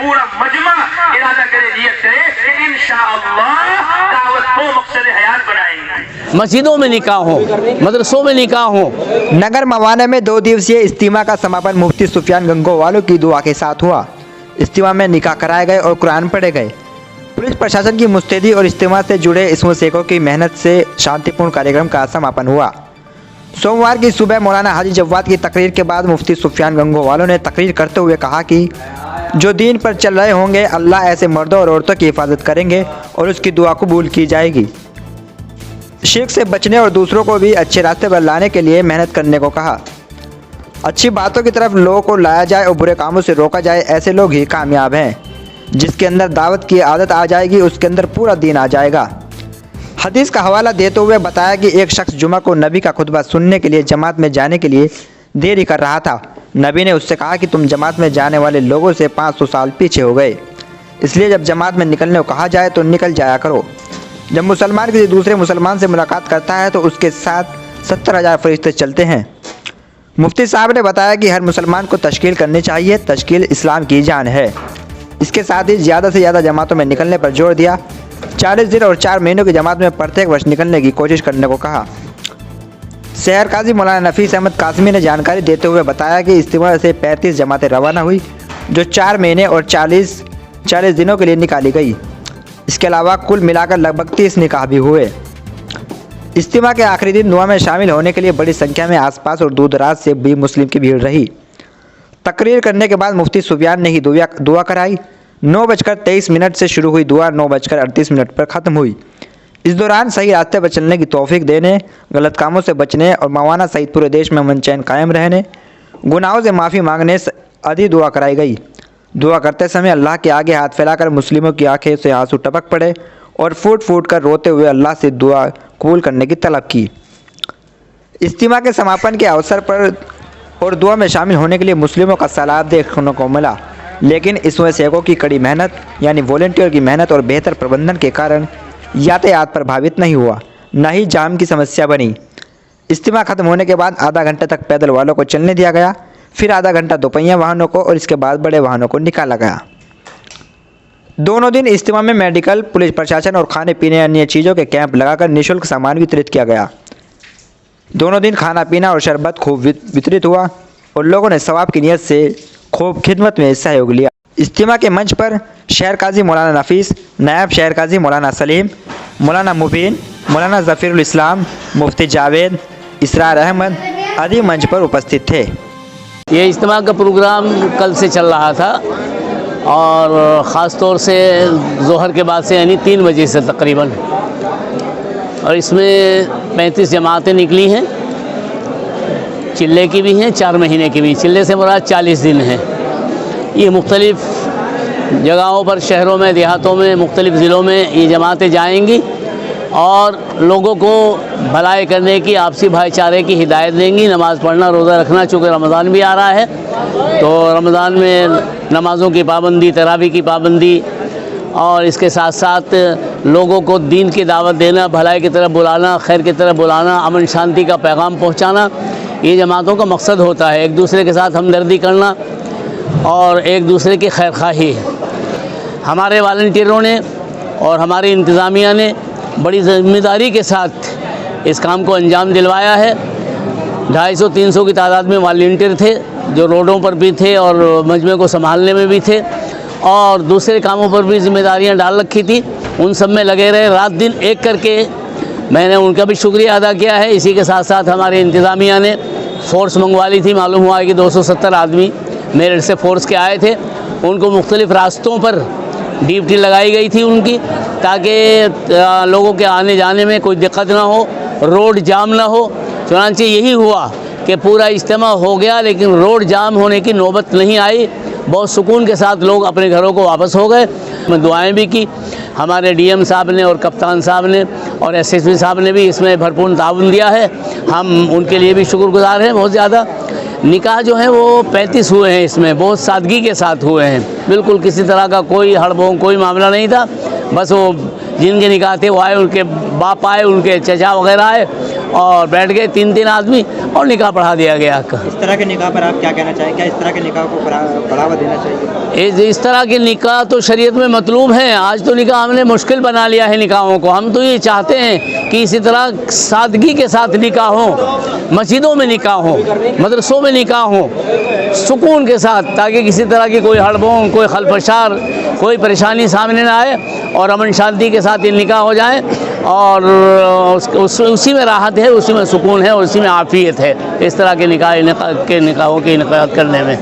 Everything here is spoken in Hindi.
पूरा मजमा इरादा करे, नियत करे कि इंशाअल्लाह दावत को मकसद हयात बनाएंगे। मस्जिदों में निकाह हो, मदरसों में निकाह हो। नगर मवाना में 2 दिवसीय इज्तिमा का समापन मुफ्ती सुफियान गंगोवालों की दुआ के साथ हुआ। इज्तिमा में निकाह कराए गए और कुरान पढ़े गए। पुलिस प्रशासन की मुस्तैदी और इज्तिमा से जुड़े इसमें शेखों की मेहनत से शांतिपूर्ण कार्यक्रम का समापन हुआ। सोमवार की सुबह मौलाना हाजी जव्वाद की तकरीर के बाद मुफ्ती सुफियान गंगोवालों ने तकरीर करते हुए कहा कि जो दीन पर चल रहे होंगे अल्लाह ऐसे मर्दों और औरतों की हिफाजत करेंगे और उसकी दुआ कबूल की जाएगी। शिर्क से बचने और दूसरों को भी अच्छे रास्ते पर लाने के लिए मेहनत करने को कहा। अच्छी बातों की तरफ लोगों को लाया जाए और बुरे कामों से रोका जाए, ऐसे लोग ही कामयाब हैं। जिसके अंदर दावत की आदत आ जाएगी उसके अंदर पूरा दीन आ जाएगा। हदीस का हवाला देते हुए बताया कि एक शख्स जुमा को नबी का खुतबा सुनने के लिए जमात में जाने के लिए देरी कर रहा था। नबी ने उससे कहा कि तुम जमात में जाने वाले लोगों से 500 साल पीछे हो गए, इसलिए जब जमात में निकलने को कहा जाए तो निकल जाया करो। जब मुसलमान किसी दूसरे मुसलमान से मुलाकात करता है तो उसके साथ 70,000 फरिश्ते चलते हैं। मुफ्ती साहब ने बताया कि हर मुसलमान को तश्कील करनी चाहिए, तश्कील इस्लाम की जान है। इसके साथ ही ज़्यादा से ज़्यादा जमातों में निकलने पर जोर दिया। 40 दिन और 4 महीनों की जमात में प्रत्येक वर्ष निकलने की कोशिश करने को कहा। शहर काजी मौलाना नफीस अहमद कासमी ने जानकारी देते हुए बताया कि इज्तिमा से 35 जमातें रवाना हुई जो 4 महीने और 40 दिनों के लिए निकाली गई। इसके अलावा कुल मिलाकर लगभग 30 निकाह भी हुए। इज्तिमा के आखिरी दिन दुआ में शामिल होने के लिए बड़ी संख्या में आसपास और दूर दराज से भी मुस्लिम की भीड़ रही। तकरीर करने के बाद मुफ्ती सुफियान ने ही दुआ कराई। 9:23 से शुरू हुई दुआ 9:38 पर ख़त्म हुई। इस दौरान सही रास्ते पर चलने की तौफीक देने, गलत कामों से बचने और मवाना सहित पूरे देश में अमन चैन कायम रहने, गुनाहों से माफ़ी मांगने आदि दुआ कराई गई। दुआ करते समय अल्लाह के आगे हाथ फैलाकर मुस्लिमों की आंखें से आंसू टपक पड़े और फूट फूट कर रोते हुए अल्लाह से दुआ कबूल करने की तलब की। इज्तिमा के समापन के अवसर पर और दुआ में शामिल होने के लिए मुस्लिमों का सैलाब देखने को मिला, लेकिन इसमें शेखों की कड़ी मेहनत यानी वॉलंटियर की मेहनत और बेहतर प्रबंधन के कारण यातायात प्रभावित नहीं हुआ, न ही जाम की समस्या बनी। इज्तिमा खत्म होने के बाद आधा घंटे तक पैदल वालों को चलने दिया गया, फिर आधा घंटा दोपहिया वाहनों को और इसके बाद बड़े वाहनों को निकाला गया। दोनों दिन इज्तिमा में मेडिकल, पुलिस प्रशासन और खाने पीने अन्य चीज़ों के कैंप लगाकर निःशुल्क सामान वितरित किया गया। दोनों दिन खाना पीना और शरबत खूब वितरित हुआ और लोगों ने सवाब की नीयत से खूब खिदमत में सहयोग लिया। इज्तिमा के मंच पर शहर काजी मौलाना नफीस, नायब शहर काजी मौलाना सलीम, मौलाना मुबीन, मौलाना ज़फ़ीरुल इस्लाम, मुफ्ती जावेद, इसरार अहमद आदि मंच पर उपस्थित थे। ये इज्तिमा का प्रोग्राम कल से चल रहा था और ख़ास तौर से ज़ोहर के बाद से यानी 3 बजे से तकरीबन, और इसमें 35 जमातें निकली हैं। चिल्ले की भी हैं, 4 महीने की भी। चिल्ले से मुराद 40 दिन हैं। ये मुख्तलिफ़ जगहों पर, शहरों में, देहातों में, मुख्तलिफ़ ज़िलों में ये जमातें जाएंगी और लोगों को भलाई करने की, आपसी भाईचारे की हिदायत देंगी। नमाज़ पढ़ना, रोज़ा रखना, चूँकि रमज़ान भी आ रहा है तो रमज़ान में नमाज़ों की पाबंदी, तरावी की पाबंदी और इसके साथ साथ लोगों को दीन की दावत देना, भलाई की तरफ बुलाना, खैर की तरफ बुलाना, अमन शांति का पैगाम पहुँचाना, ये जमातों का मकसद होता है। एक दूसरे के साथ हमदर्दी करना और एक दूसरे की खैरख्वाही। हमारे वॉलंटियरों ने और हमारी इंतज़ामिया ने बड़ी ज़िम्मेदारी के साथ इस काम को अंजाम दिलवाया है। 250-300 की तादाद में वॉलंटियर थे जो रोडों पर भी थे और मजमे को संभालने में भी थे और दूसरे कामों पर भी जिम्मेदारियां डाल रखी थी। उन सब में लगे रहे, रात दिन एक करके। मैंने उनका भी शुक्रिया अदा किया है। इसी के साथ साथ हमारे इंतज़ामिया ने फ़ोर्स मंगवा ली थी। मालूम हुआ है कि 270 आदमी मेरठ से फ़ोर्स के आए थे। उनको मुख्तलिफ़ रास्तों पर ड्यूटी लगाई गई थी उनकी, ताकि लोगों के आने जाने में कोई दिक्कत ना हो, रोड जाम ना हो। चुनांचे यही हुआ कि पूरा इज्तिमा हो गया लेकिन रोड जाम होने की नौबत नहीं आई। बहुत सुकून के साथ लोग अपने घरों को वापस हो गए। मैं दुआएं भी की। हमारे डीएम साहब ने और कप्तान साहब ने और एसएसपी साहब ने भी इसमें भरपूर ताउन दिया है। हम उनके लिए भी शुक्रगुजार हैं बहुत ज़्यादा। निकाह जो है वो 35 हुए हैं, इसमें बहुत सादगी के साथ हुए हैं। बिल्कुल किसी तरह का कोई हड़बों कोई मामला नहीं था। बस वो जिनके निकाह थे वो आए, उनके बाप आए, उनके चचा वगैरह आए और बैठ गए 3 आदमी और निकाह पढ़ा दिया गया। इस तरह के निकाह पर आप क्या कहना चाहें? क्या इस तरह के निकाह को बढ़ावा देना चाहिए? इस तरह के निकाह तो शरीयत में मतलूब है। आज तो निकाह हमने मुश्किल बना लिया है निकाहों को। हम तो ये चाहते हैं कि इसी तरह सादगी के साथ निकाह हो, मस्जिदों में निकाह हो, मदरसों में निकाह हो, सुकून के साथ, ताकि किसी तरह की कोई हड़बों, कोई खलफशार, कोई परेशानी सामने ना आए और अमन शांति के साथ ये निकाह हो जाए। और उसी में राहत है, उसी में सुकून है, उसी में आफियत है इस तरह के निकाहों की इनेकाद करने में।